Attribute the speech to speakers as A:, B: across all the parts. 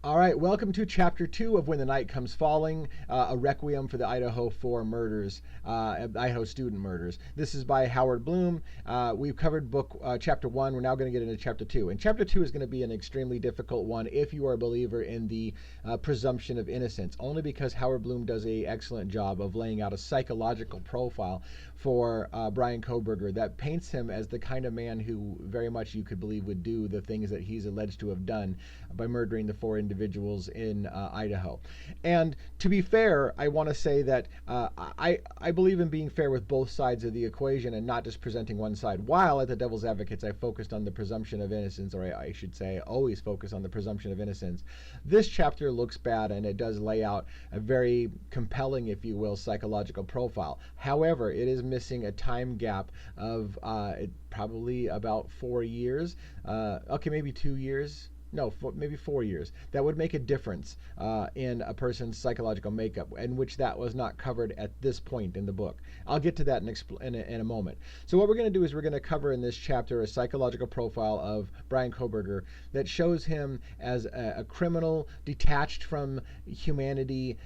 A: All right, welcome to Chapter 2 of When the Night Comes Falling, a requiem for the Idaho 4 murders, Idaho student murders. This is by Howard Blum. We've covered Chapter 1. We're now going to get into Chapter 2. And Chapter 2 is going to be an extremely difficult one if you are a believer in the presumption of innocence, only because Howard Blum does an excellent job of laying out a psychological profile for Bryan Kohberger that paints him as the kind of man who very much you could believe would do the things that he's alleged to have done by murdering the 4 individuals in Idaho. And to be fair, I want to say that I believe in being fair with both sides of the equation and not just presenting one side. While at the Devil's Advocates, I focused on the presumption of innocence, or I should say always focus on the presumption of innocence. This chapter looks bad, and it does lay out a very compelling, if you will, psychological profile. However, it is missing a time gap of probably about 4 years. Okay, maybe 2 years. No, maybe 4 years. That would make a difference in a person's psychological makeup, in which that was not covered at this point in the book. I'll get to that in a moment. So what we're going to do is we're going to cover in this chapter a psychological profile of Bryan Kohberger that shows him as a criminal detached from humanity,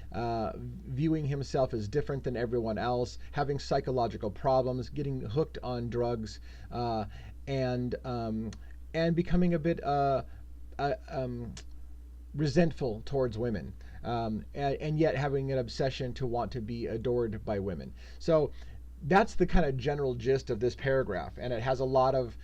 A: viewing himself as different than everyone else, having psychological problems, getting hooked on drugs, and becoming a bit resentful towards women, and yet having an obsession to want to be adored by women. So that's the kind of general gist of this paragraph, and it has a lot of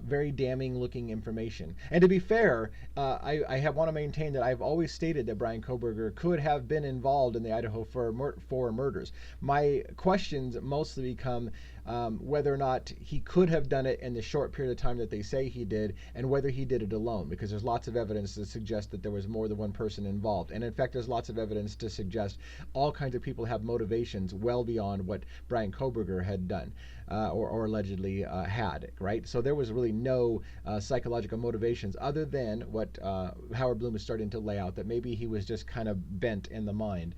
A: very damning looking information. And to be fair, I want to maintain that I've always stated that Bryan Kohberger could have been involved in the Idaho 4 murders. My questions mostly become whether or not he could have done it in the short period of time that they say he did, and whether he did it alone, because there's lots of evidence to suggest that there was more than one person involved. And in fact, there's lots of evidence to suggest all kinds of people have motivations well beyond what Bryan Kohberger had done, or allegedly had, right? So there was really no psychological motivations other than what Howard Blum is starting to lay out, that maybe he was just kind of bent in the mind.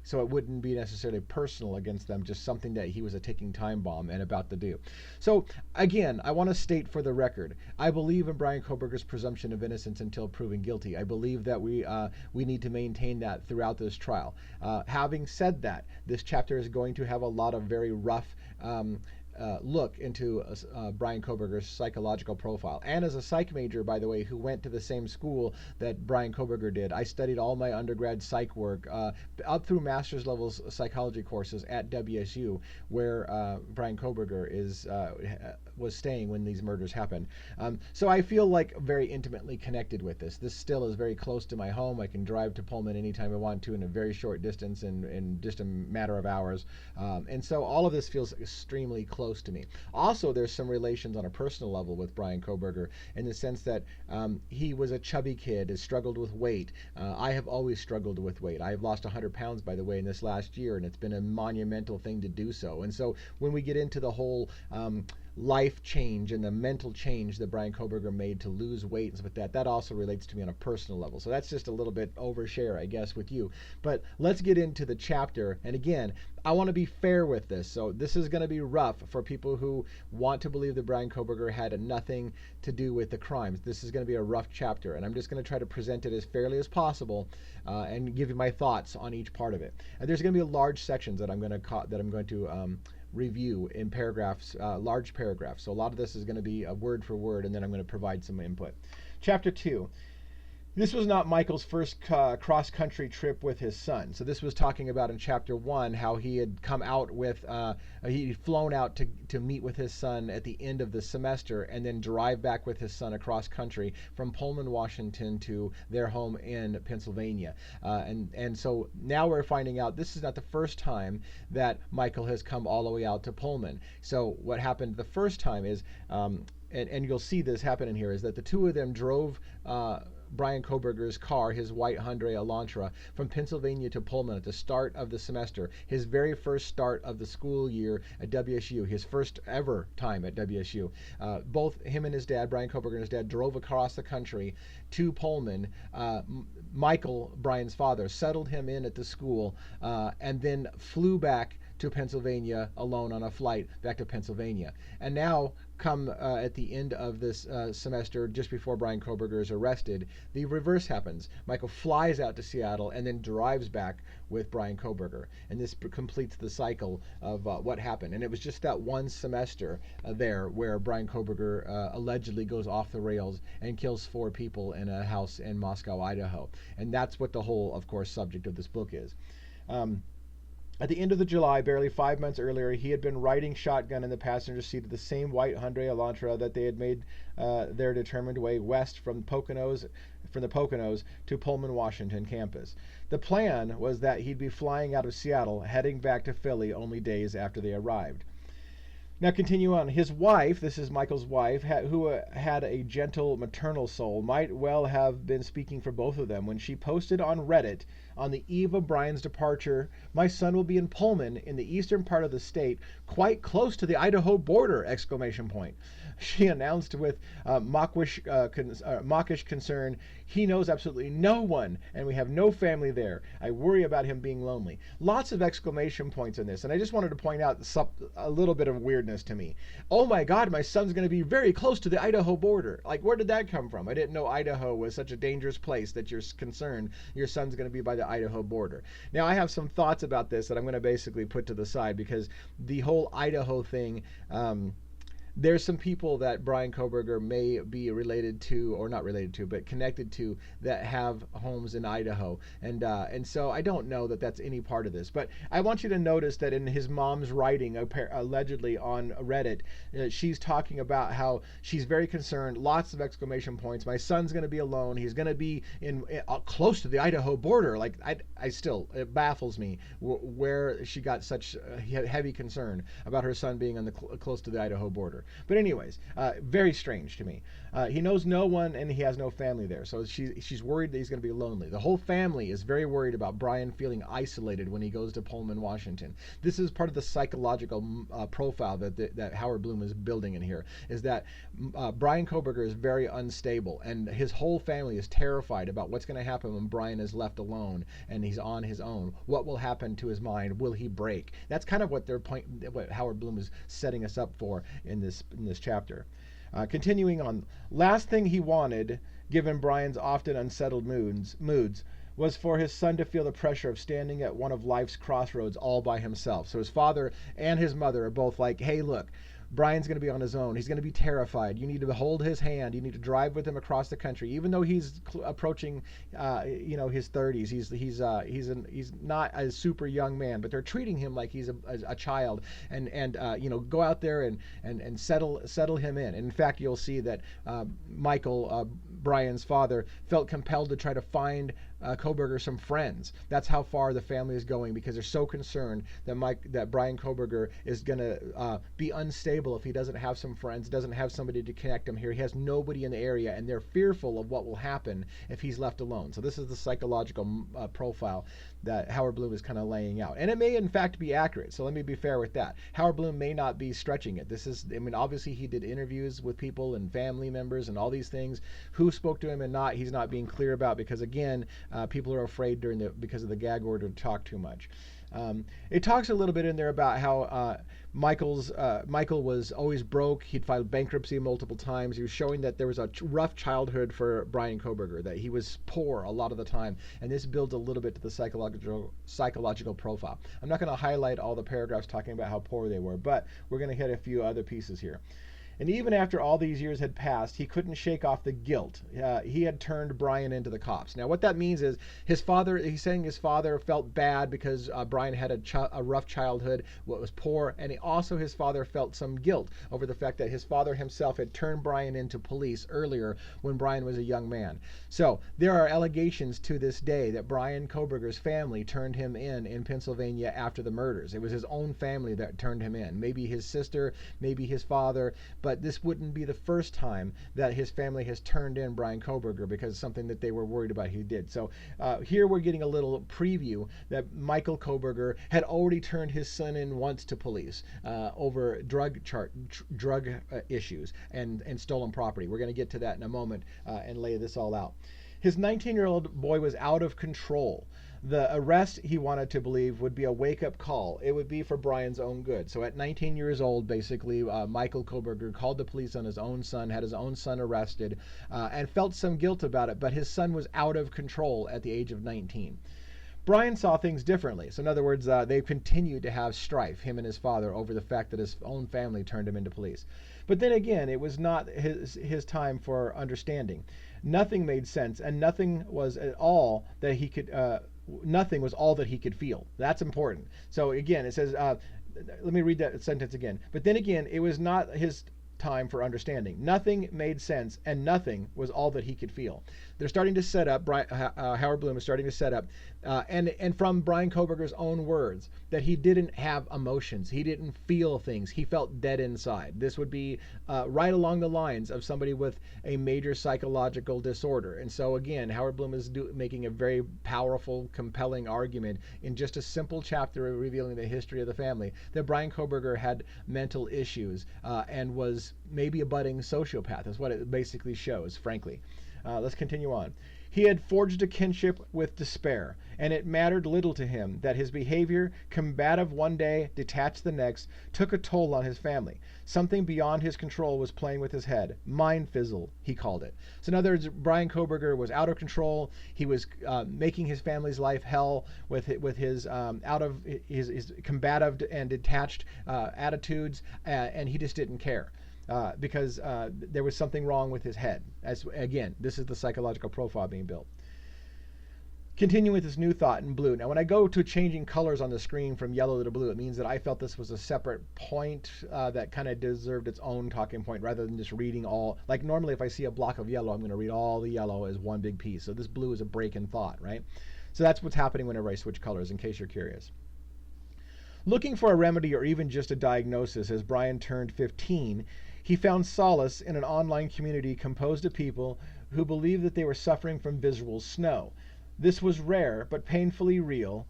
A: So it wouldn't be necessarily personal against them, just something that he was a ticking time bomb and about to do. So again, I want to state for the record, I believe in Bryan Kohberger's presumption of innocence until proven guilty. I believe that we need to maintain that throughout this trial. Having said that, this chapter is going to have a lot of very rough look into Bryan Kohberger's psychological profile. And as a psych major, by the way, who went to the same school that Bryan Kohberger did, I studied all my undergrad psych work up through master's level psychology courses at WSU, where Bryan Kohberger was staying when these murders happened. So I feel like very intimately connected with this. This still is very close to my home. I can drive to Pullman anytime I want to in a very short distance, in just a matter of hours. And so all of this feels extremely close to me. Also, there's some relations on a personal level with Bryan Kohberger, in the sense that he was a chubby kid, has struggled with weight. I have always struggled with weight. I have lost 100 pounds, by the way, in this last year, and it's been a monumental thing to do so. And so when we get into the whole life change and the mental change that Bryan Kohberger made to lose weight and stuff like that also relates to me on a personal level. So that's just a little bit overshare, I guess, with you. But let's get into the chapter. And again, I want to be fair with this. So this is going to be rough for people who want to believe that Bryan Kohberger had nothing to do with the crimes. This is going to be a rough chapter, and I'm just going to try to present it as fairly as possible and give you my thoughts on each part of it. And there's going to be large sections that I'm going to review in paragraphs, large paragraphs. So a lot of this is going to be a word for word, and then I'm going to provide some input. Chapter 2. This was not Michael's first cross-country trip with his son. So this was talking about in Chapter 1 how he had come out with, he'd flown out to meet with his son at the end of the semester, and then drive back with his son across country from Pullman, Washington to their home in Pennsylvania. And so now we're finding out this is not the first time that Michael has come all the way out to Pullman. So what happened the first time is, and you'll see this happen in here, is that the two of them drove Bryan Kohberger's car, his white Hyundai Elantra, from Pennsylvania to Pullman at the start of the semester, his very first start of the school year at WSU, his first ever time at WSU. Both him and his dad, Bryan Kohberger and his dad, drove across the country to Pullman. Michael, Bryan's father, settled him in at the school, and then flew back to Pennsylvania alone on a flight back to Pennsylvania. And now, come at the end of this semester, just before Bryan Kohberger is arrested, the reverse happens. Michael flies out to Seattle and then drives back with Bryan Kohberger. And this completes the cycle of what happened. And it was just that one semester there where Bryan Kohberger allegedly goes off the rails and kills 4 people in a house in Moscow, Idaho. And that's what the whole, of course, subject of this book is. At the end of July, barely 5 months earlier, he had been riding shotgun in the passenger seat of the same white Hyundai Elantra that they had made their determined way west from the Poconos to Pullman, Washington campus. The plan was that he'd be flying out of Seattle, heading back to Philly only days after they arrived. Now continue on. His wife, this is Michael's wife, who had a gentle maternal soul, might well have been speaking for both of them when she posted on Reddit, on the eve of Bryan's departure, "My son will be in Pullman in the eastern part of the state, quite close to the Idaho border!" She announced with mawkish concern, "He knows absolutely no one, and we have no family there. I worry about him being lonely." Lots of exclamation points in this, and I just wanted to point out a little bit of weirdness to me. Oh my God, my son's going to be very close to the Idaho border. Like, where did that come from? I didn't know Idaho was such a dangerous place that you're concerned your son's going to be by the Idaho border. Now, I have some thoughts about this that I'm going to basically put to the side, because the whole Idaho thing, there's some people that Bryan Kohberger may be related to, or not related to, but connected to, that have homes in Idaho. And so I don't know that that's any part of this. But I want you to notice that in his mom's writing, allegedly on Reddit, she's talking about how she's very concerned, lots of exclamation points. My son's going to be alone. He's going to be in close to the Idaho border. Like, it baffles me where she got such heavy concern about her son being on close to the Idaho border. But anyways, very strange to me. He knows no one, and he has no family there. So she's worried that he's going to be lonely. The whole family is very worried about Bryan feeling isolated when he goes to Pullman, Washington. This is part of the psychological profile that Howard Blum is building in here, is that Bryan Kohberger is very unstable, and his whole family is terrified about what's going to happen when Bryan is left alone and he's on his own. What will happen to his mind? Will he break? That's kind of what what Howard Blum is setting us up for in this chapter. Continuing on, last thing he wanted, given Bryan's often unsettled moods, was for his son to feel the pressure of standing at one of life's crossroads all by himself. So his father and his mother are both like, hey, look, Bryan's going to be on his own. He's going to be terrified. You need to hold his hand. You need to drive with him across the country, even though he's approaching, his 30s. He's not a super young man, but they're treating him like he's a child, and go out there and settle him in. And in fact, you'll see that Michael, Bryan's father, felt compelled to try to find Kohberger some friends. That's how far the family is going, because they're so concerned that Bryan Kohberger is going to be unstable if he doesn't have some friends, doesn't have somebody to connect him here. He has nobody in the area, and they're fearful of what will happen if he's left alone. So this is the psychological profile that Howard Blum is kind of laying out. And it may in fact be accurate. So let me be fair with that. Howard Blum may not be stretching it. Obviously he did interviews with people and family members and all these things. Who spoke to him and not, he's not being clear about, because again, people are afraid because of the gag order to talk too much. It talks a little bit in there about how Michael was always broke. He'd filed bankruptcy multiple times. He was showing that there was a rough childhood for Bryan Kohberger, that he was poor a lot of the time, and this builds a little bit to the psychological profile. I'm not going to highlight all the paragraphs talking about how poor they were, but we're going to hit a few other pieces here. And even after all these years had passed, he couldn't shake off the guilt. He had turned Bryan into the cops. Now, what that means is he's saying his father felt bad because Bryan had a rough childhood, was poor, and his father felt some guilt over the fact that his father himself had turned Bryan into police earlier when Bryan was a young man. So there are allegations to this day that Bryan Kohberger's family turned him in Pennsylvania after the murders. It was his own family that turned him in. Maybe his sister, maybe his father, but this wouldn't be the first time that his family has turned in Bryan Kohberger because it's something that they were worried about he did. So here we're getting a little preview that Michael Kohberger had already turned his son in once to police over drug issues and stolen property. We're going to get to that in a moment and lay this all out. His 19-year-old boy was out of control. The arrest, he wanted to believe, would be a wake-up call. It would be for Bryan's own good. So at 19 years old, basically, Michael Kohberger called the police on his own son, had his own son arrested, and felt some guilt about it, but his son was out of control at the age of 19. Bryan saw things differently. So in other words, they continued to have strife, him and his father, over the fact that his own family turned him into police. But then again, it was not his time for understanding. Nothing made sense, and nothing was at all that he could. Nothing was all that he could feel. That's important. So again, it says. Let me read that sentence again. But then again, it was not his time for understanding. Nothing made sense, and nothing was all that he could feel. They're starting to set up, Howard Blum is starting to set up, and from Bryan Kohberger's own words, that he didn't have emotions. He didn't feel things. He felt dead inside. This would be right along the lines of somebody with a major psychological disorder. And so again, Howard Blum is making a very powerful, compelling argument in just a simple chapter revealing the history of the family, that Bryan Kohberger had mental issues and was maybe a budding sociopath, is what it basically shows, frankly. Let's continue on. He had forged a kinship with despair, and it mattered little to him that his behavior, combative one day, detached the next, took a toll on his family. Something beyond his control was playing with his head. Mind fizzle, he called it. So in other words, Bryan Kohberger was out of control. He was making his family's life hell with his out of his combative and detached attitudes, and he just didn't care. Because there was something wrong with his head. As again, this is the psychological profile being built. Continuing with this new thought in blue. Now, when I go to changing colors on the screen from yellow to blue, it means that I felt this was a separate point that kind of deserved its own talking point, rather than just reading all. Like normally, if I see a block of yellow, I'm going to read all the yellow as one big piece. So this blue is a break in thought, right? So that's what's happening whenever I switch colors, in case you're curious. Looking for a remedy or even just a diagnosis, as Bryan turned 15, he found solace in an online community composed of people who believed that they were suffering from visual snow. This was rare but painfully real,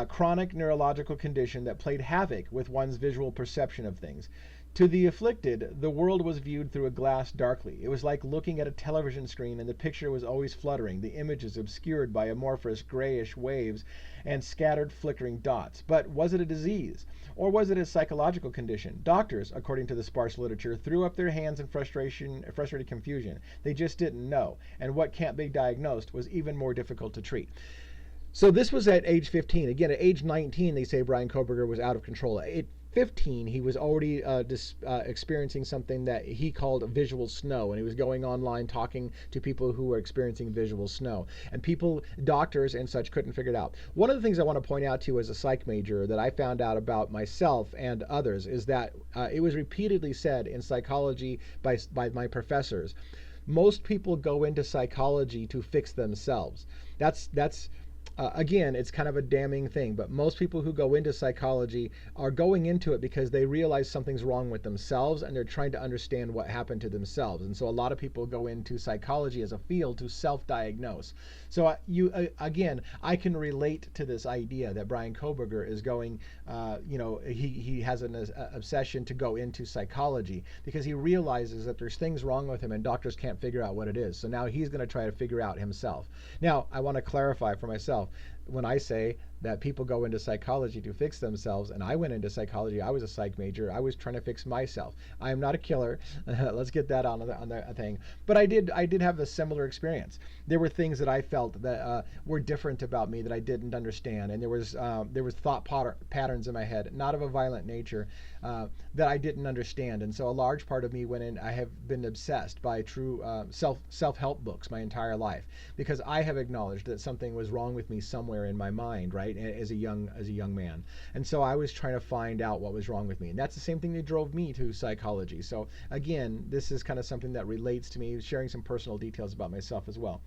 A: chronic neurological condition that played havoc with one's visual perception of things. To the afflicted, the world was viewed through a glass darkly. It was like looking at a television screen, and the picture was always fluttering, the images obscured by amorphous grayish waves and scattered flickering dots. But was it a disease? Or was it a psychological condition? Doctors, according to the sparse literature, threw up their hands in frustrated confusion. They just didn't know. And what can't be diagnosed was even more difficult to treat. So this was at age 15. Again, at age 19, they say Bryan Kohberger was out of control. At 15, he was already experiencing something that he called visual snow, and he was going online talking to people who were experiencing visual snow, and people, doctors and such, couldn't figure it out. One of the things I want to point out to you as a psych major that I found out about myself and others is that it was repeatedly said in psychology by my professors, most people go into psychology to fix themselves. That's again, it's kind of a damning thing, but most people who go into psychology are going into it because they realize something's wrong with themselves, and they're trying to understand what happened to themselves. And so a lot of people go into psychology as a field to self-diagnose. So again, I can relate to this idea that Bryan Kohberger is going, he has an obsession to go into psychology because he realizes that there's things wrong with him and doctors can't figure out what it is. So now he's going to try to figure out himself. Now, I want to clarify for myself. When I say that people go into psychology to fix themselves, and I went into psychology, I was a psych major, I was trying to fix myself. I am not a killer. Let's get that on the thing. But I did have a similar experience. There were things that I felt that were different about me that I didn't understand, and there was thought patterns in my head, not of a violent nature, that I didn't understand. And so a large part of me went in. I have been obsessed by true self-help books my entire life, because I have acknowledged that something was wrong with me somewhere in my mind, right, as a young man. And so I was trying to find out what was wrong with me, and that's the same thing that drove me to psychology. So again, this is kind of something that relates to me, sharing some personal details about myself as well.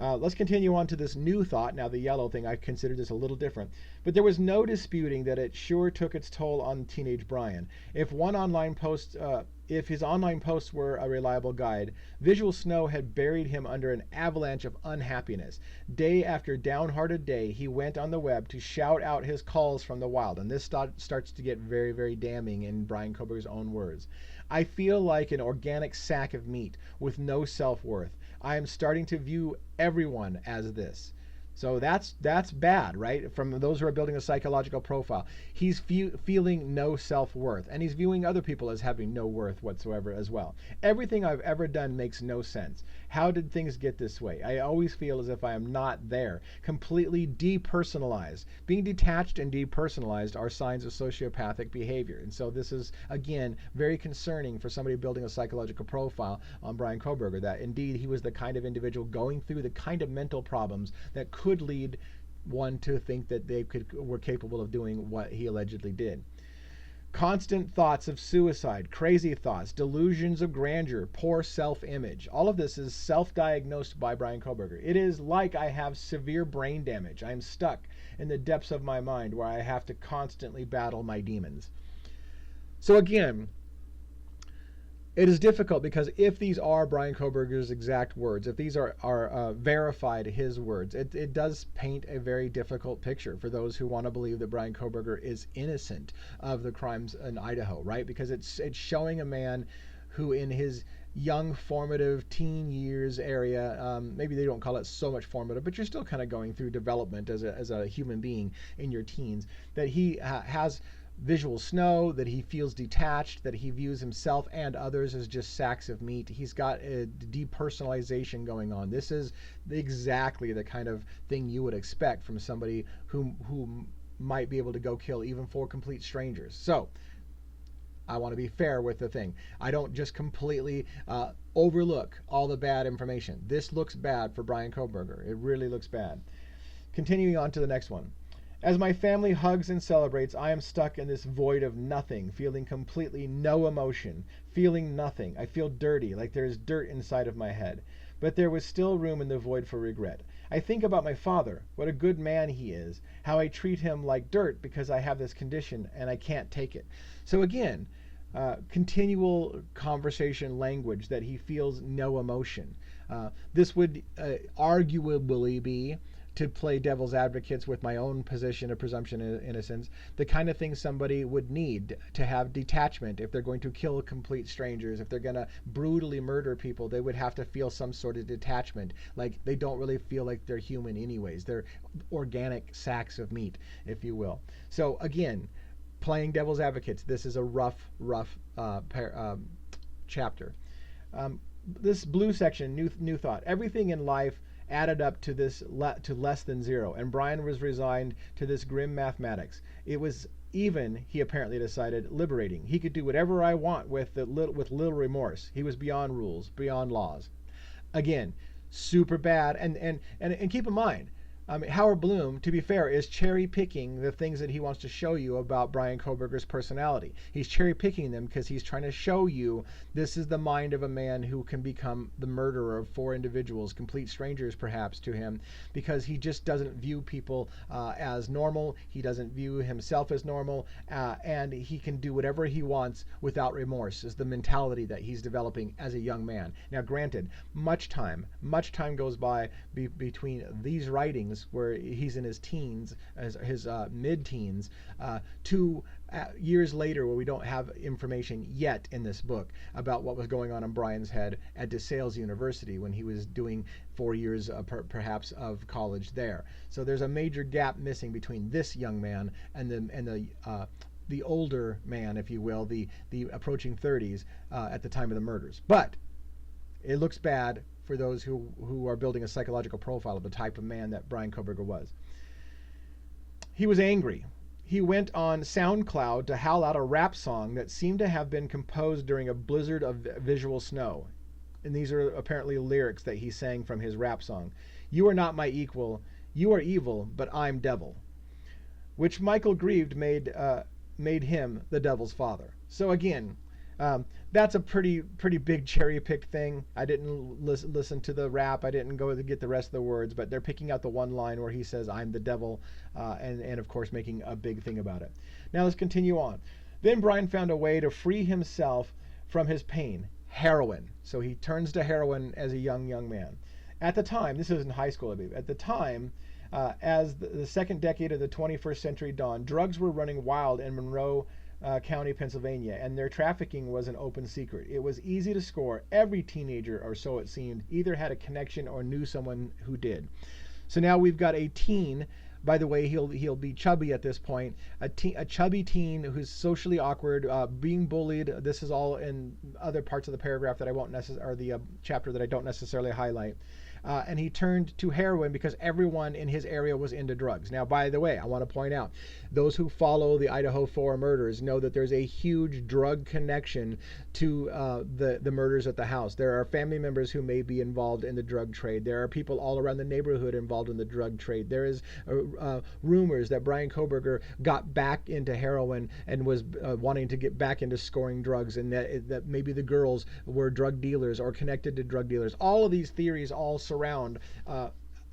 A: Let's continue on to this new thought. Now, the yellow thing, I consider this a little different. But there was no disputing that it sure took its toll on teenage Bryan. If his online posts were a reliable guide, visual snow had buried him under an avalanche of unhappiness. Day after downhearted day, he went on the web to shout out his calls from the wild. And this starts to get very, very damning in Bryan Kohberger's own words. I feel like an organic sack of meat with no self-worth. I am starting to view everyone as this. So that's bad, right? From those who are building a psychological profile. He's feeling no self-worth, and he's viewing other people as having no worth whatsoever as well. Everything I've ever done makes no sense. How did things get this way? I always feel as if I am not there. Completely depersonalized. Being detached and depersonalized are signs of sociopathic behavior. And so this is, again, very concerning for somebody building a psychological profile on Bryan Kohberger, that indeed he was the kind of individual going through the kind of mental problems that could lead one to think that they were capable of doing what he allegedly did. Constant thoughts of suicide, crazy thoughts, delusions of grandeur, poor self-image. All of this is self-diagnosed by Bryan Kohberger. It is like I have severe brain damage. I am stuck in the depths of my mind where I have to constantly battle my demons. So again, it is difficult because if these are Bryan Kohberger's exact words, if these are verified his words, it does paint a very difficult picture for those who want to believe that Bryan Kohberger is innocent of the crimes in Idaho, right? Because it's showing a man who in his young formative teen years area, maybe they don't call it so much formative, but you're still kind of going through development as a human being in your teens, that he has visual snow, that he feels detached, that he views himself and others as just sacks of meat. He's got a depersonalization going on. This is exactly the kind of thing you would expect from somebody who might be able to go kill even 4 complete strangers. So I want to be fair with the thing. I don't just completely overlook all the bad information. This looks bad for Bryan Kohberger. It really looks bad. Continuing on to the next one. As my family hugs and celebrates, I am stuck in this void of nothing, feeling completely no emotion, feeling nothing. I feel dirty, like there is dirt inside of my head. But there was still room in the void for regret. I think about my father, what a good man he is, how I treat him like dirt because I have this condition and I can't take it. So again, continual conversation language that he feels no emotion. This would arguably be, to play devil's advocates with my own position of presumption of innocence, the kind of thing somebody would need to have detachment. If they're going to kill complete strangers, if they're going to brutally murder people, they would have to feel some sort of detachment. Like they don't really feel like they're human anyways. They're organic sacks of meat, if you will. So again, playing devil's advocates, this is a rough chapter. This blue section, new thought. Everything in life added up to less than 0, and Bryan was resigned to this grim mathematics. It was even, he apparently decided, liberating. He could do whatever I want with little remorse. He was beyond rules, beyond laws. Again, super bad. And keep in mind, Howard Blum, to be fair, is cherry picking the things that he wants to show you about Bryan Kohberger's personality. He's cherry picking them because he's trying to show you this is the mind of a man who can become the murderer of 4 individuals, complete strangers perhaps to him, because he just doesn't view people as normal. He doesn't view himself as normal, and he can do whatever he wants without remorse, is the mentality that he's developing as a young man. Now, granted, much time goes by between these writings where he's in his teens, his mid-teens, 2 years later where we don't have information yet in this book about what was going on in Bryan's head at DeSales University when he was doing 4 years perhaps of college there. So there's a major gap missing between this young man and the older man, if you will, the approaching 30s at the time of the murders. But it looks bad for those who are building a psychological profile of the type of man that Bryan Kohberger was. He was angry. He went on SoundCloud to howl out a rap song that seemed to have been composed during a blizzard of visual snow. And these are apparently lyrics that he sang from his rap song. You are not my equal. You are evil, but I'm devil. Which Michael grieved made him the devil's father. So again, that's a pretty big cherry-picked thing. I didn't listen to the rap. I didn't go to get the rest of the words, but they're picking out the one line where he says, I'm the devil, and of course making a big thing about it. Now let's continue on. Then Bryan found a way to free himself from his pain, heroin. So he turns to heroin as a young man. At the time, this is in high school, I believe, at the time, as the second decade of the 21st century dawned, drugs were running wild in Monroe County, Pennsylvania, and their trafficking was an open secret. It was easy to score. Every teenager, or so it seemed, either had a connection or knew someone who did. So now we've got a teen. By the way, he'll be chubby at this point. A chubby teen who's socially awkward, being bullied. This is all in other parts of the paragraph that I won't or the chapter that I don't necessarily highlight. And he turned to heroin because everyone in his area was into drugs. Now, by the way, I want to point out, those who follow the Idaho 4 murders know that there's a huge drug connection to the murders at the house. There are family members who may be involved in the drug trade. There are people all around the neighborhood involved in the drug trade. There is rumors that Bryan Kohberger got back into heroin and was wanting to get back into scoring drugs, and that maybe the girls were drug dealers or connected to drug dealers. All of these theories all surround,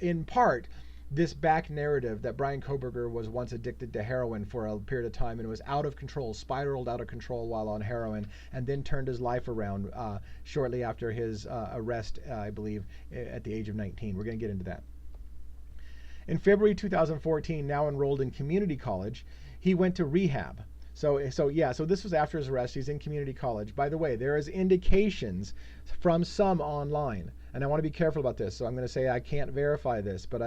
A: in part, this back narrative that Bryan Kohberger was once addicted to heroin for a period of time and was out of control, spiraled out of control while on heroin, and then turned his life around shortly after his arrest, I believe, at the age of 19. We're going to get into that. In February 2014, now enrolled in community college, he went to rehab. So this was after his arrest. He's in community college. By the way, there is indications from some online, and I want to be careful about this. So I'm going to say I can't verify this, but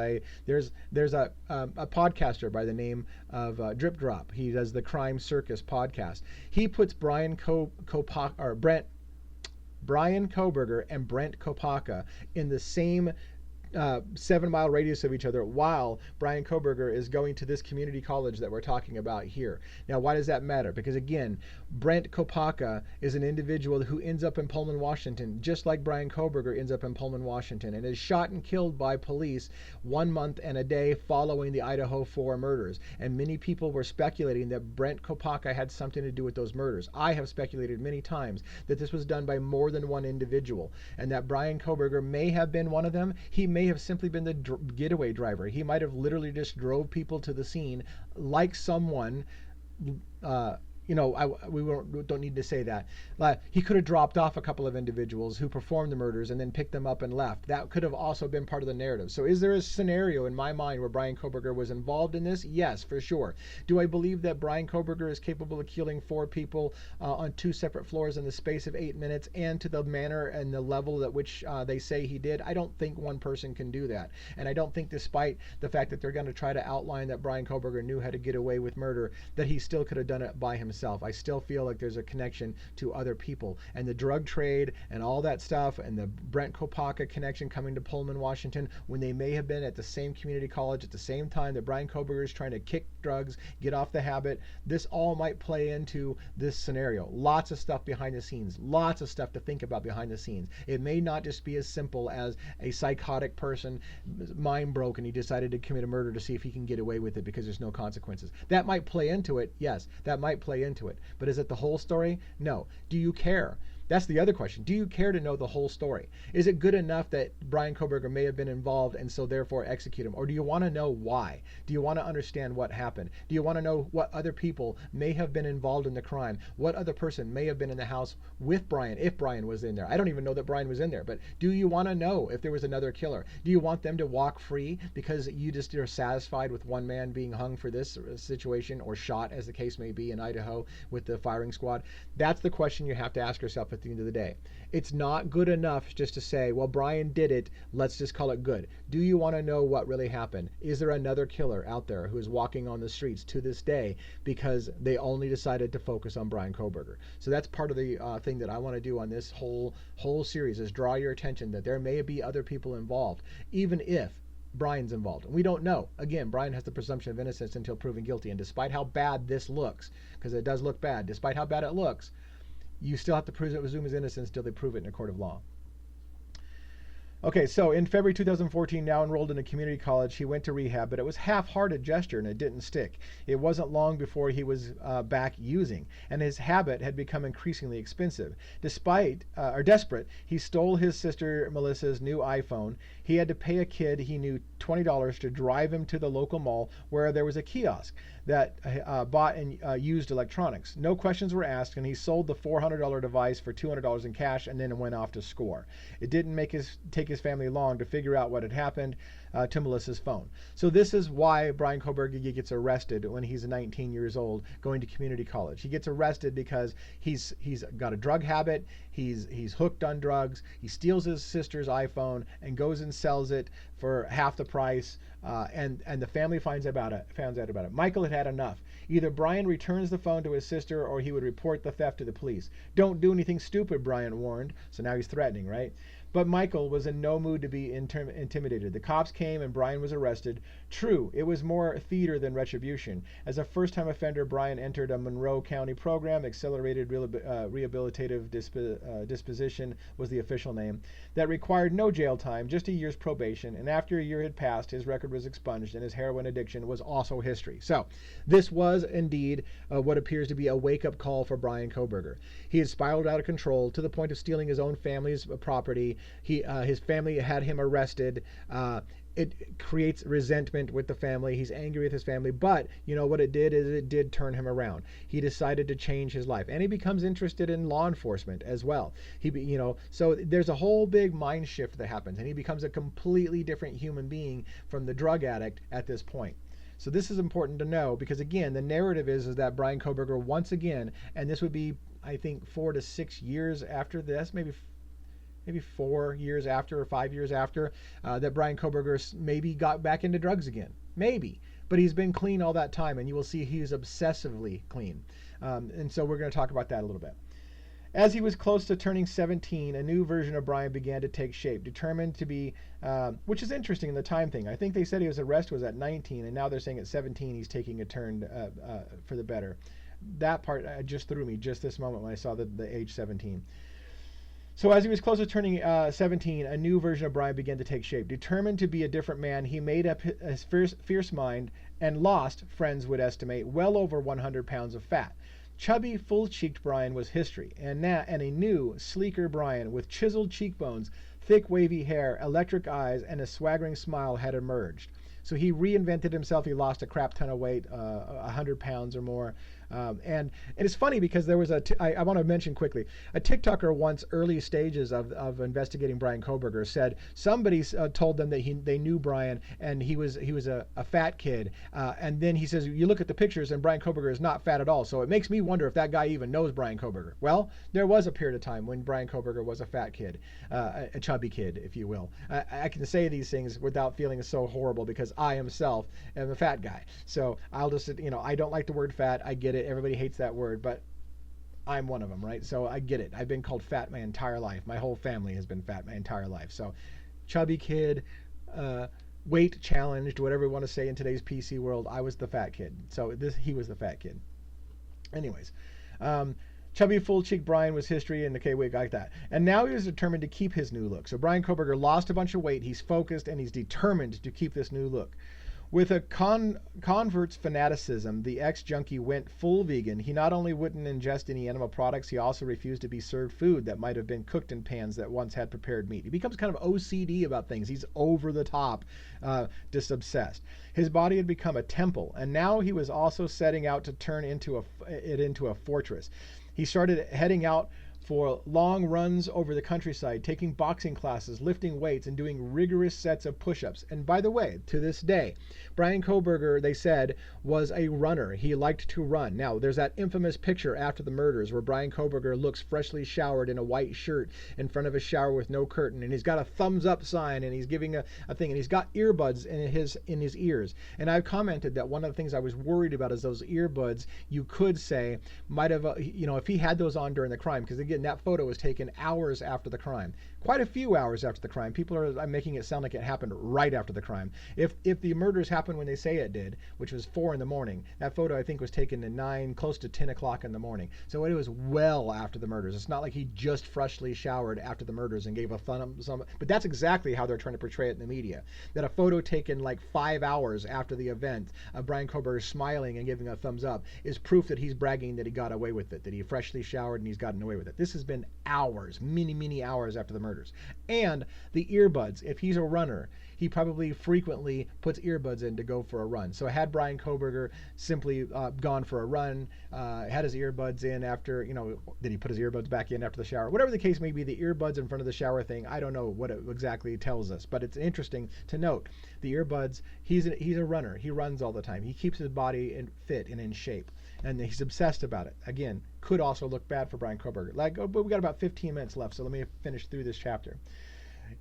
A: there's a podcaster by the name of Drip Drop. He does the Crime Circus podcast. He puts Bryan Kohberger and Brent Kopaka in the same 7-mile radius of each other while Bryan Kohberger is going to this community college that we're talking about here. Now, why does that matter? Because again, Brent Kopaka is an individual who ends up in Pullman, Washington, just like Bryan Kohberger ends up in Pullman, Washington, and is shot and killed by police 1 month and a day following the Idaho 4 murders. And many people were speculating that Brent Kopaka had something to do with those murders. I have speculated many times that this was done by more than one individual, and that Bryan Kohberger may have been one of them. He may have simply been the getaway driver. He might have literally just drove people to the scene like someone, we don't need to say that. He could have dropped off a couple of individuals who performed the murders and then picked them up and left. That could have also been part of the narrative. So is there a scenario in my mind where Bryan Kohberger was involved in this? Yes, for sure. Do I believe that Bryan Kohberger is capable of killing 4 people on 2 separate floors in the space of 8 minutes and to the manner and the level at which they say he did? I don't think one person can do that. And I don't think, despite the fact that they're going to try to outline that Bryan Kohberger knew how to get away with murder, that he still could have done it by himself. I still feel like there's a connection to other people, and the drug trade and all that stuff, and the Brent Kopaka connection coming to Pullman, Washington, when they may have been at the same community college at the same time that Bryan Kohberger is trying to kick drugs, get off the habit. This all might play into this scenario. Lots of stuff behind the scenes, lots of stuff to think about behind the scenes. It may not just be as simple as a psychotic person, mind broke, and he decided to commit a murder to see if he can get away with it because there's no consequences. That might play into it, yes, that might play into it. But is it the whole story? No. Do you care? That's the other question. Do you care to know the whole story? Is it good enough that Bryan Kohberger may have been involved and so therefore execute him? Or do you want to know why? Do you want to understand what happened? Do you want to know what other people may have been involved in the crime? What other person may have been in the house with Bryan, if Bryan was in there? I don't even know that Bryan was in there, but do you want to know if there was another killer? Do you want them to walk free because you just are satisfied with one man being hung for this situation, or shot, as the case may be in Idaho with the firing squad? That's the question you have to ask yourself at the end of the day. It's not good enough just to say, well, Bryan did it, let's just call it good. Do you want to know what really happened? Is there another killer out there who is walking on the streets to this day because they only decided to focus on Bryan Kohberger? So that's part of the thing that I want to do on this whole series, is draw your attention that there may be other people involved, even if Bryan's involved. We don't know. Again, Bryan has the presumption of innocence until proven guilty, and despite how bad this looks, because it does look bad, despite how bad it looks, you still have to presume his innocence until they prove it in a court of law. Okay, so in February 2014, now enrolled in a community college, he went to rehab, but it was half-hearted gesture and it didn't stick. It wasn't long before he was back using, and his habit had become increasingly expensive. Desperate, he stole his sister Melissa's new iPhone. He had to pay a kid he knew $20 to drive him to the local mall where there was a kiosk that bought and used electronics. No questions were asked, and he sold the $400 device for $200 in cash and then went off to score. It didn't take his family long to figure out what had happened. to Melissa's phone. So this is why Bryan Kohberger gets arrested when he's 19 years old, going to community college. He gets arrested because he's got a drug habit. He's hooked on drugs. He steals his sister's iPhone and goes and sells it for half the price. And the family finds out about it. Michael had enough. Either Bryan returns the phone to his sister or he would report the theft to the police. Don't do anything stupid, Bryan warned. So now he's threatening, right? But Michael was in no mood to be intimidated. The cops came and Bryan was arrested. True, it was more theater than retribution. As a first-time offender, Bryan entered a Monroe County program, Accelerated Rehabilitative Disposition was the official name, that required no jail time, just a year's probation. And after a year had passed, his record was expunged and his heroin addiction was also history. So this was indeed what appears to be a wake-up call for Bryan Kohberger. He had spiraled out of control to the point of stealing his own family's property. His family had him arrested. It creates resentment with the family. He's angry with his family, but you know what it did is it did turn him around. He decided to change his life, and he becomes interested in law enforcement as well. So there's a whole big mind shift that happens, and he becomes a completely different human being from the drug addict at this point. So this is important to know because, again, the narrative is that Bryan Kohberger once again, and this would be, I think, 4 to 6 years after this, maybe 4 years after or 5 years after, that Bryan Kohberger maybe got back into drugs again. Maybe. But he's been clean all that time, and you will see he's obsessively clean. And so we're going to talk about that a little bit. As he was close to turning 17, a new version of Bryan began to take shape, determined to be, which is interesting in the time thing. I think they said his arrest was at 19, and now they're saying at 17 he's taking a turn for the better. That part just threw me just this moment when I saw the age 17. So as he was close to turning 17, a new version of Bryan began to take shape. Determined to be a different man, he made up his fierce mind and lost, friends would estimate, well over 100 pounds of fat. Chubby, full-cheeked Bryan was history, and a new, sleeker Bryan with chiseled cheekbones, thick wavy hair, electric eyes, and a swaggering smile had emerged. So he reinvented himself. He lost a crap ton of weight, 100 pounds or more. And it's funny because there was I want to mention quickly, a TikToker once, early stages of investigating Bryan Kohberger, said somebody told them that they knew Bryan and he was a fat kid. And then he says, you look at the pictures and Bryan Kohberger is not fat at all. So it makes me wonder if that guy even knows Bryan Kohberger. Well, there was a period of time when Bryan Kohberger was a fat kid, a chubby kid, if you will. I can say these things without feeling so horrible because I myself am a fat guy. So I'll just, I don't like the word fat. I get it. Everybody hates that word, but I'm one of them, right? So I get it. I've been called fat my entire life. My whole family has been fat my entire life. So chubby kid, weight challenged, whatever you want to say in today's PC world, I was the fat kid. So he was the fat kid. Anyways, chubby, full-cheeked Bryan was history, and okay, we got that. And now he was determined to keep his new look. So Bryan Kohberger lost a bunch of weight. He's focused, and he's determined to keep this new look. With a convert's fanaticism, the ex-junkie went full vegan. He not only wouldn't ingest any animal products, he also refused to be served food that might have been cooked in pans that once had prepared meat. He becomes kind of OCD about things. He's over the top, just obsessed. His body had become a temple, and now he was also setting out to turn it into a fortress. He started heading out for long runs over the countryside, taking boxing classes, lifting weights, and doing rigorous sets of push-ups. And by the way, to this day, Bryan Kohberger, they said, was a runner. He liked to run. Now, there's that infamous picture after the murders where Bryan Kohberger looks freshly showered in a white shirt in front of a shower with no curtain, and he's got a thumbs up sign, and he's giving a thing, and he's got earbuds in his ears. And I've commented that one of the things I was worried about is those earbuds, you could say, might have, if he had those on during the crime, because again, that photo was taken hours after the crime. Quite a few hours after the crime. People are making it sound like it happened right after the crime. If the murders happened when they say it did, which was 4 a.m, that photo I think was taken at 9, close to 10 o'clock in the morning. So it was well after the murders. It's not like he just freshly showered after the murders and gave a thumbs up. But that's exactly how they're trying to portray it in the media. That a photo taken like 5 hours after the event of Bryan Kohberger smiling and giving a thumbs up is proof that he's bragging that he got away with it, that he freshly showered and he's gotten away with it. This has been hours, many hours after the murders. And the earbuds, if he's a runner, he probably frequently puts earbuds in to go for a run. So had Bryan Kohberger simply gone for a run, had his earbuds in after, did he put his earbuds back in after the shower? Whatever the case may be, the earbuds in front of the shower thing, I don't know what it exactly tells us, but it's interesting to note. The earbuds, he's a runner. He runs all the time. He keeps his body fit and in shape. And he's obsessed about it. Again, could also look bad for Bryan Kohberger. But we got about 15 minutes left, so let me finish through this chapter.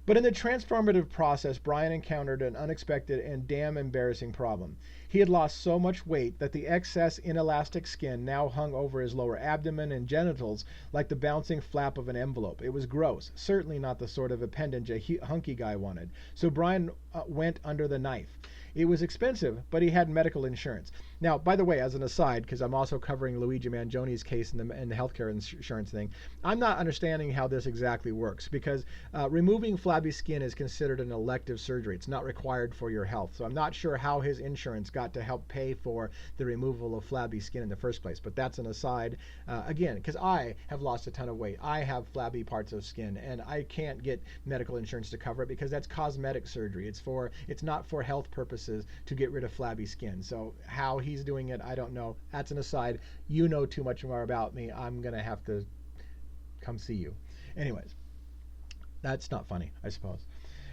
A: But in the transformative process, Bryan encountered an unexpected and damn embarrassing problem. He had lost so much weight that the excess inelastic skin now hung over his lower abdomen and genitals like the bouncing flap of an envelope. It was gross, certainly not the sort of appendage a hunky guy wanted. So Bryan went under the knife. It was expensive, but he had medical insurance. Now, by the way, as an aside, because I'm also covering Luigi Mangioni's case in the healthcare insurance thing, I'm not understanding how this exactly works, because removing flabby skin is considered an elective surgery. It's not required for your health. So I'm not sure how his insurance got to help pay for the removal of flabby skin in the first place. But that's an aside, again, because I have lost a ton of weight. I have flabby parts of skin, and I can't get medical insurance to cover it because that's cosmetic surgery. It's not for health purposes to get rid of flabby skin. So how he's doing it, I don't know. That's an aside. You know too much more about me. I'm going to have to come see you. Anyways, that's not funny, I suppose.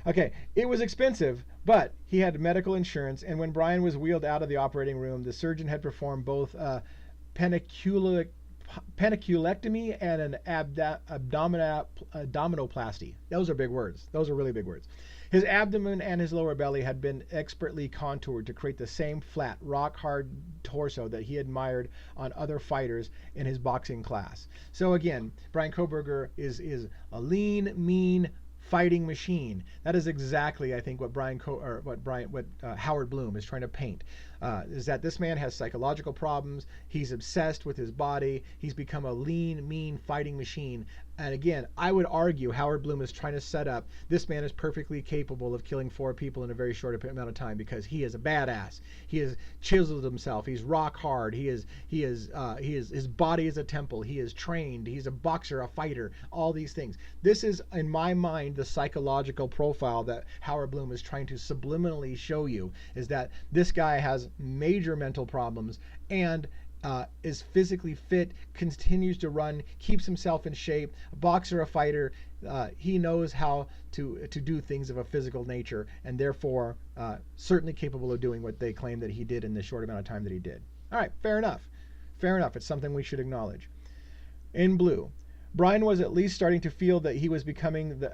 A: Okay, it was expensive, but he had medical insurance, and when Bryan was wheeled out of the operating room, the surgeon had performed both peniculectomy and an abdominoplasty. Those are big words. Those are really big words. His abdomen and his lower belly had been expertly contoured to create the same flat, rock-hard torso that he admired on other fighters in his boxing class. So again, Bryan Kohberger is a lean, mean fighting machine. That is exactly, I think, what Howard Blum is trying to paint. Is that this man has psychological problems. He's obsessed with his body. He's become a lean, mean fighting machine. And again, I would argue Howard Blum is trying to set up this man is perfectly capable of killing 4 people in a very short amount of time because he is a badass. He has chiseled himself. He's rock hard. His body is a temple. He is trained. He's a boxer, a fighter, all these things. This is, in my mind, the psychological profile that Howard Blum is trying to subliminally show you, is that this guy has major mental problems and is physically fit, continues to run, keeps himself in shape, a boxer, a fighter. He knows how to do things of a physical nature, and therefore certainly capable of doing what they claim that he did in the short amount of time that he did. All right, fair enough. Fair enough. It's something we should acknowledge. In blue, Bryan was at least starting to feel that he was becoming the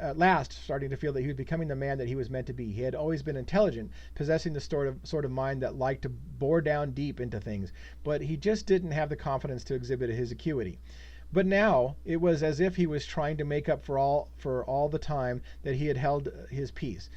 A: man that he was meant to be. He had always been intelligent, possessing the sort of mind that liked to bore down deep into things, but he just didn't have the confidence to exhibit his acuity. But now it was as if he was trying to make up for all the time that he had held his peace.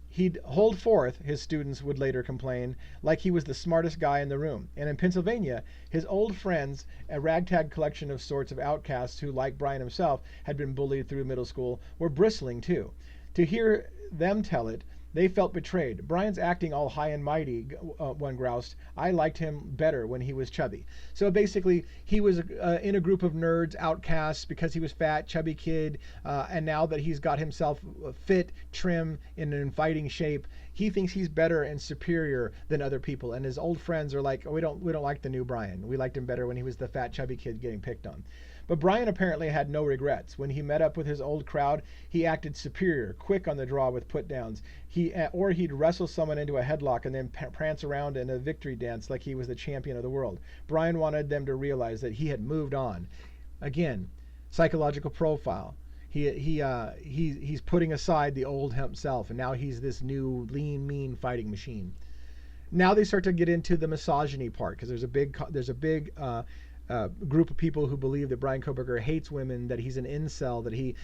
A: He'd hold forth, his students would later complain, like he was the smartest guy in the room. And in Pennsylvania, his old friends, a ragtag collection of sorts of outcasts who, like Bryan himself, had been bullied through middle school, were bristling too. To hear them tell it, they felt betrayed. Bryan's acting all high and mighty, one groused. I liked him better when he was chubby. So basically, he was in a group of nerds, outcasts, because he was fat, chubby kid, and now that he's got himself fit, trim, in fighting shape, he thinks he's better and superior than other people. And his old friends are like, oh, we don't like the new Bryan. We liked him better when he was the fat, chubby kid getting picked on. But Bryan apparently had no regrets. When he met up with his old crowd, he acted superior, quick on the draw with put-downs. He'd wrestle someone into a headlock and then prance around in a victory dance like he was the champion of the world. Bryan wanted them to realize that he had moved on. Again, psychological profile. He's putting aside the old himself, and now he's this new, lean, mean fighting machine. Now they start to get into the misogyny part, because there's a big group of people who believe that Bryan Kohberger hates women, that he's an incel, that he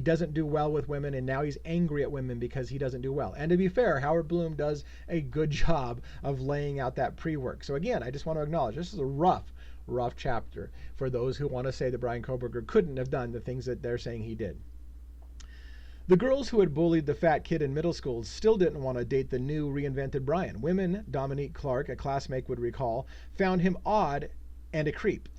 A: doesn't do well with women, and now he's angry at women because he doesn't do well. And to be fair, Howard Blum does a good job of laying out that pre-work. So again, I just want to acknowledge this is a rough chapter for those who want to say that Bryan Kohberger couldn't have done the things that they're saying he did. The girls who had bullied the fat kid in middle school still didn't want to date the new reinvented Bryan. Women, Dominique Clark, a classmate, would recall, found him odd and a creep.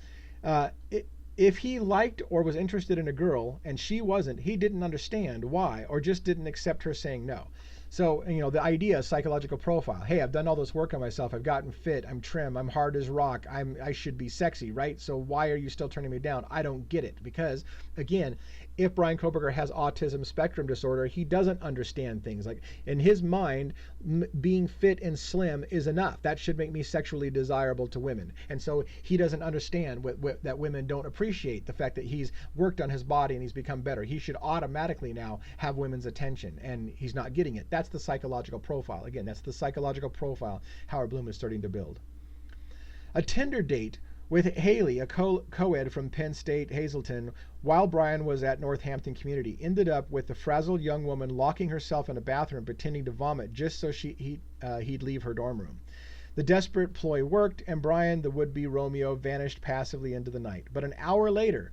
A: If he liked or was interested in a girl and she wasn't, he didn't understand why, or just didn't accept her saying no. So, the idea, psychological profile. Hey, I've done all this work on myself. I've gotten fit. I'm trim. I'm hard as rock. I should be sexy, right? So why are you still turning me down? I don't get it. Because, again, if Bryan Kohberger has autism spectrum disorder, he doesn't understand things. Like, in his mind, being fit and slim is enough. That should make me sexually desirable to women. And so he doesn't understand that women don't appreciate the fact that he's worked on his body and he's become better. He should automatically now have women's attention, and he's not getting it. That's the psychological profile. Again, that's the psychological profile Howard Blum is starting to build. A Tinder date with Haley, a co-ed from Penn State Hazleton, while Bryan was at Northampton Community, ended up with the frazzled young woman locking herself in a bathroom pretending to vomit just so he'd leave her dorm room. The desperate ploy worked, and Bryan, the would-be Romeo, vanished passively into the night. But an hour later,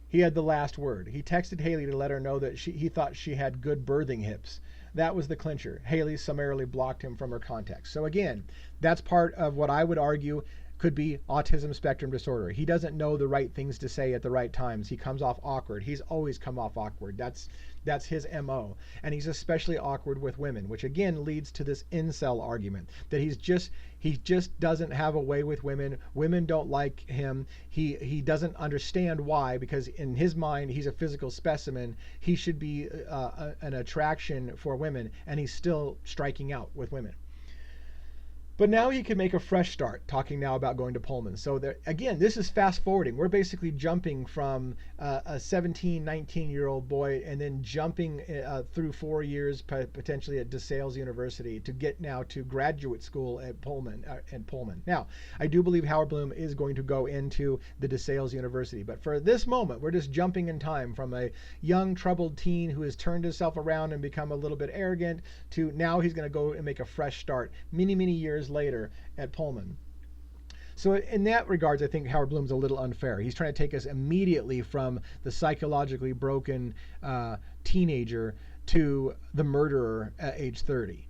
A: he had the last word. He texted Haley to let her know that he thought she had good birthing hips. That was the clincher. Haley summarily blocked him from her contacts. So again, that's part of what I would argue could be autism spectrum disorder. He doesn't know the right things to say at the right times. He comes off awkward. He's always come off awkward. That's his MO. And he's especially awkward with women, which again leads to this incel argument that he just doesn't have a way with women. Women don't like him. He doesn't understand why, because in his mind, he's a physical specimen. He should be an attraction for women, and he's still striking out with women. But now he can make a fresh start, talking now about going to Pullman. So again, this is fast forwarding. We're basically jumping from a 17, 19-year-old boy and then jumping through 4 years potentially at DeSales University to get now to graduate school at Pullman. Now, I do believe Howard Blum is going to go into the DeSales University. But for this moment, we're just jumping in time from a young, troubled teen who has turned himself around and become a little bit arrogant to now he's going to go and make a fresh start many, many years later at Pullman. So in that regards, I think Howard Blum's a little unfair. He's trying to take us immediately from the psychologically broken teenager to the murderer at age 30.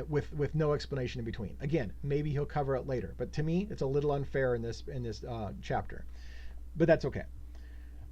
A: With no explanation in between. Again, maybe he'll cover it later, but to me, it's a little unfair in this chapter. But that's okay.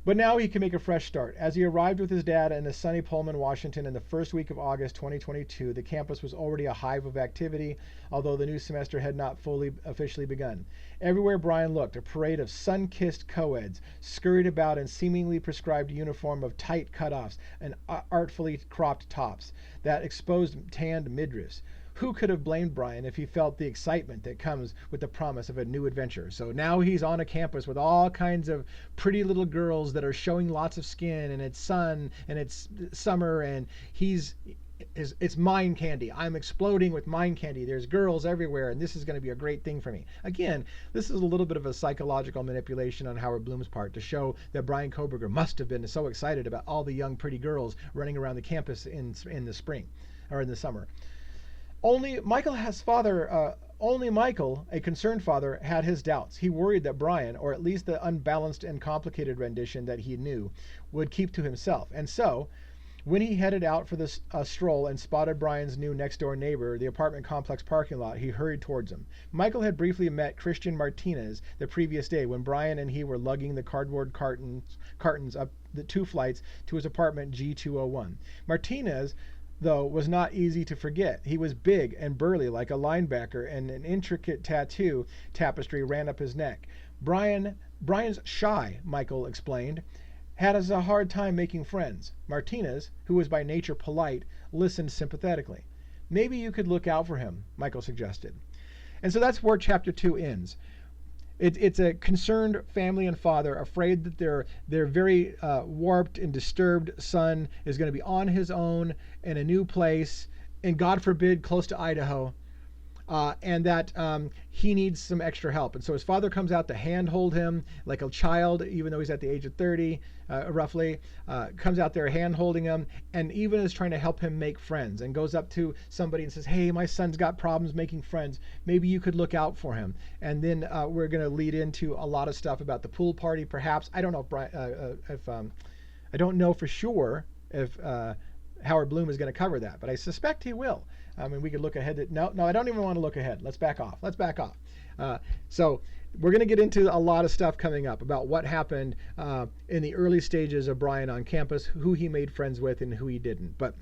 A: But now he can make a fresh start. As he arrived with his dad in the sunny Pullman, Washington in the first week of August 2022, the campus was already a hive of activity, although the new semester had not fully officially begun. Everywhere Bryan looked, a parade of sun-kissed co-eds scurried about in seemingly prescribed uniform of tight cutoffs and artfully cropped tops that exposed tanned midriffs. Who could have blamed Bryan if he felt the excitement that comes with the promise of a new adventure? So now he's on a campus with all kinds of pretty little girls that are showing lots of skin, and it's sun and it's summer, and it's mind candy. I'm exploding with mind candy. There's girls everywhere, and this is going to be a great thing for me. Again, this is a little bit of a psychological manipulation on Howard Blum's part to show that Bryan Kohberger must have been so excited about all the young pretty girls running around the campus in the spring or in the summer. Only Michael, a concerned father, had his doubts. He worried that Bryan, or at least the unbalanced and complicated rendition that he knew, would keep to himself. And so, when he headed out for this stroll and spotted Bryan's new next-door neighbor, the apartment complex parking lot, he hurried towards him. Michael had briefly met Christian Martinez the previous day when Bryan and he were lugging the cardboard cartons up the 2 flights to his apartment G201. Martinez, though, was not easy to forget. He was big and burly like a linebacker, and an intricate tattoo tapestry ran up his neck. Bryan's shy, Michael explained, had a hard time making friends. Martinez, who was by nature polite, listened sympathetically. Maybe you could look out for him, Michael suggested. And so that's where chapter 2 ends. It's a concerned family and father afraid that their very warped and disturbed son is going to be on his own in a new place, and God forbid, close to Idaho, and that he needs some extra help. And so his father comes out to handhold him like a child, even though he's at the age of 30, roughly, comes out there hand-holding him, and even is trying to help him make friends, and goes up to somebody and says, hey, my son's got problems making friends. Maybe you could look out for him. And then we're going to lead into a lot of stuff about the pool party, perhaps. I don't know if I don't know for sure if Howard Blum is going to cover that, but I suspect he will. I mean, we could look ahead. No, I don't even want to look ahead. Let's back off. So we're going to get into a lot of stuff coming up about what happened in the early stages of Bryan on campus, who he made friends with and who he didn't. But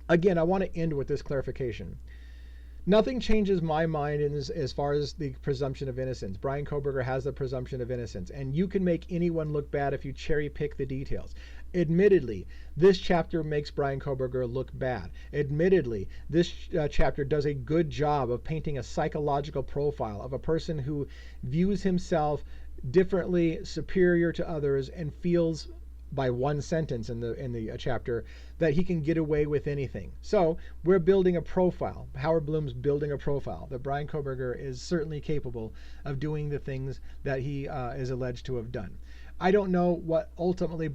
A: again, I want to end with this clarification. Nothing changes my mind as far as the presumption of innocence. Bryan Kohberger has the presumption of innocence, and you can make anyone look bad if you cherry pick the details. Admittedly, this chapter makes Bryan Kohberger look bad. Admittedly, this chapter does a good job of painting a psychological profile of a person who views himself differently, superior to others, and feels by one sentence in the chapter that he can get away with anything. So we're building a profile. Howard Blum's building a profile that Bryan Kohberger is certainly capable of doing the things that he is alleged to have done. I don't know what ultimately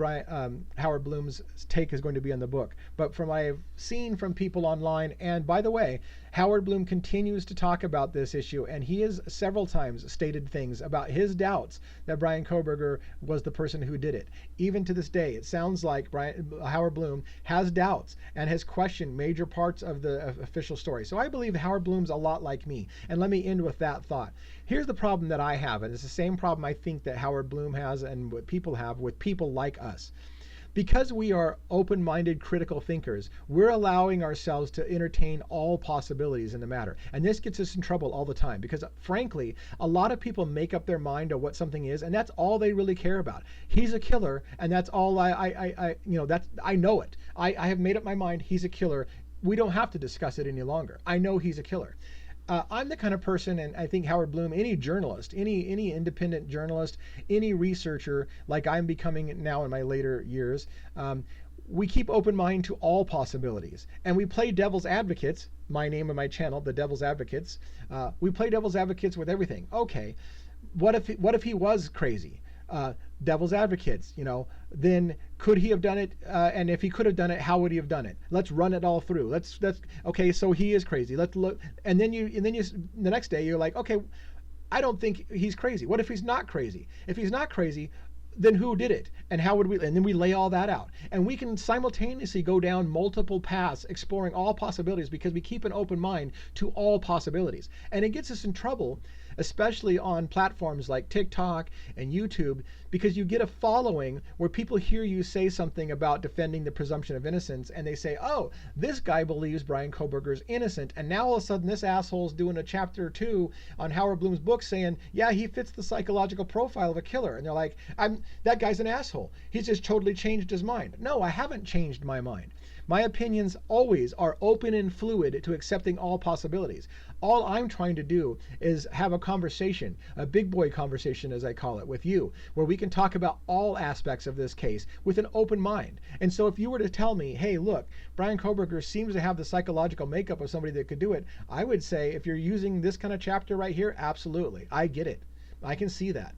A: Howard Blum's take is going to be on the book, but from what I've seen from people online, and by the way, Howard Blum continues to talk about this issue, and he has several times stated things about his doubts that Bryan Kohberger was the person who did it. Even to this day, it sounds like Howard Blum has doubts and has questioned major parts of the official story. So I believe Howard Blum's a lot like me, and let me end with that thought. Here's the problem that I have, and it's the same problem I think that Howard Blum has and what people have with people like us. Because we are open-minded critical thinkers, we're allowing ourselves to entertain all possibilities in the matter. And this gets us in trouble all the time because, frankly, a lot of people make up their mind of what something is, and that's all they really care about. He's a killer, and that's all I know it. I have made up my mind, he's a killer. We don't have to discuss it any longer. I know he's a killer. I'm the kind of person, and I think Howard Blum, any journalist, any independent journalist, any researcher like I'm becoming now in my later years, we keep open mind to all possibilities. And we play devil's advocates, my name and my channel, the Devil's Advocates. We play devil's advocates with everything. Okay, what if he was crazy? Devil's advocates, then could he have done it? And if he could have done it, how would he have done it? Let's run it all through. Let's okay. So he is crazy. Let's look, and then you the next day you're like, okay, I don't think he's crazy. What if he's not crazy? If he's not crazy, then who did it? And how would we? And then we lay all that out, and we can simultaneously go down multiple paths, exploring all possibilities because we keep an open mind to all possibilities. And it gets us in trouble, especially on platforms like TikTok and YouTube, because you get a following where people hear you say something about defending the presumption of innocence, and they say, oh, this guy believes Bryan Kohberger is innocent, and now all of a sudden this asshole's doing a chapter 2 on Howard Blum's book saying, yeah, he fits the psychological profile of a killer. And they're like, that guy's an asshole. He's just totally changed his mind. No, I haven't changed my mind. My opinions always are open and fluid to accepting all possibilities. All I'm trying to do is have a conversation, a big boy conversation as I call it, with you, where we can talk about all aspects of this case with an open mind. And so if you were to tell me, hey, look, Bryan Kohberger seems to have the psychological makeup of somebody that could do it, I would say if you're using this kind of chapter right here, absolutely. I get it. I can see that.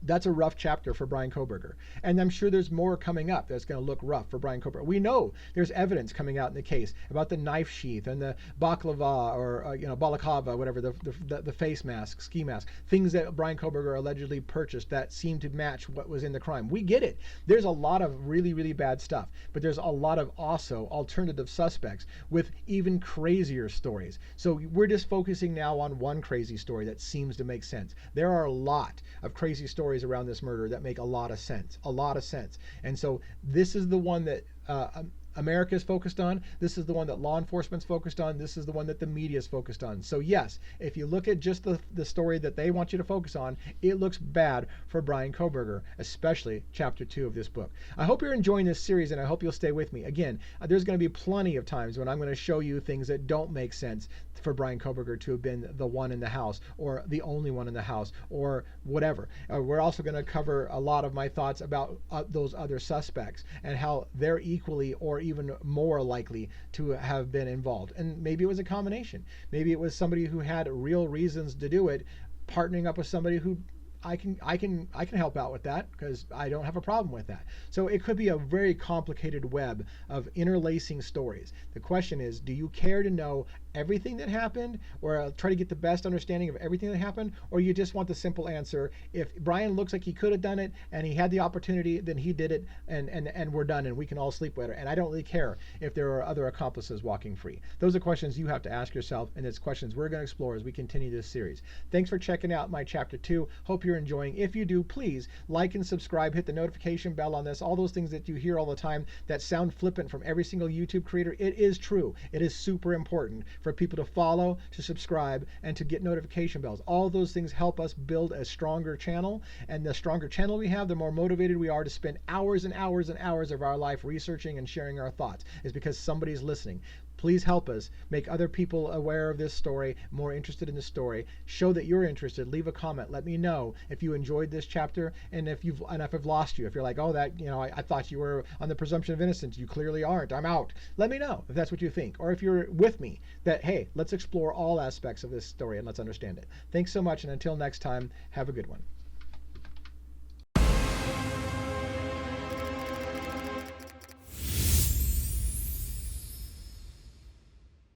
A: That's a rough chapter for Bryan Kohberger. And I'm sure there's more coming up that's going to look rough for Bryan Kohberger. We know there's evidence coming out in the case about the knife sheath and the baklava or balaclava, whatever, the face mask, ski mask, things that Bryan Kohberger allegedly purchased that seemed to match what was in the crime. We get it. There's a lot of really, really bad stuff, but there's a lot of also alternative suspects with even crazier stories. So we're just focusing now on one crazy story that seems to make sense. There are a lot of crazy stories around this murder that make a lot of sense. And so this is the one that America is focused on. This is the one that law enforcement's focused on. This is the one that the media is focused on. So yes, if you look at just the story that they want you to focus on, it looks bad for Bryan Kohberger, especially chapter 2 of this book. I hope you're enjoying this series, and I hope you'll stay with me. Again, there's going to be plenty of times when I'm going to show you things that don't make sense for Bryan Kohberger to have been the one in the house or the only one in the house or whatever. We're also going to cover a lot of my thoughts about those other suspects and how they're equally or even more likely to have been involved. And maybe it was a combination. Maybe it was somebody who had real reasons to do it, partnering up with somebody who I can help out with that because I don't have a problem with that. So it could be a very complicated web of interlacing stories. The question is, do you care to know everything that happened, or try to get the best understanding of everything that happened, or you just want the simple answer? If Bryan looks like he could have done it and he had the opportunity, then he did it, and we're done, and we can all sleep better. And I don't really care if there are other accomplices walking free. Those are questions you have to ask yourself, and it's questions we're going to explore as we continue this series. Thanks for checking out my chapter 2. Hope you're enjoying. If you do, please like and subscribe, hit the notification bell on this. All those things that you hear all the time that sound flippant from every single YouTube creator, it is true. It is super important for people to follow, to subscribe, and to get notification bells. All those things help us build a stronger channel, and the stronger channel we have, the more motivated we are to spend hours and hours and hours of our life researching and sharing our thoughts, is because somebody's listening. Please help us make other people aware of this story, more interested in the story. Show that you're interested. Leave a comment. Let me know if you enjoyed this chapter, and if I've lost you. If you're like, oh, that, I thought you were on the presumption of innocence. You clearly aren't. I'm out. Let me know if that's what you think, or if you're with me that, hey, let's explore all aspects of this story and let's understand it. Thanks so much, and until next time, have a good one.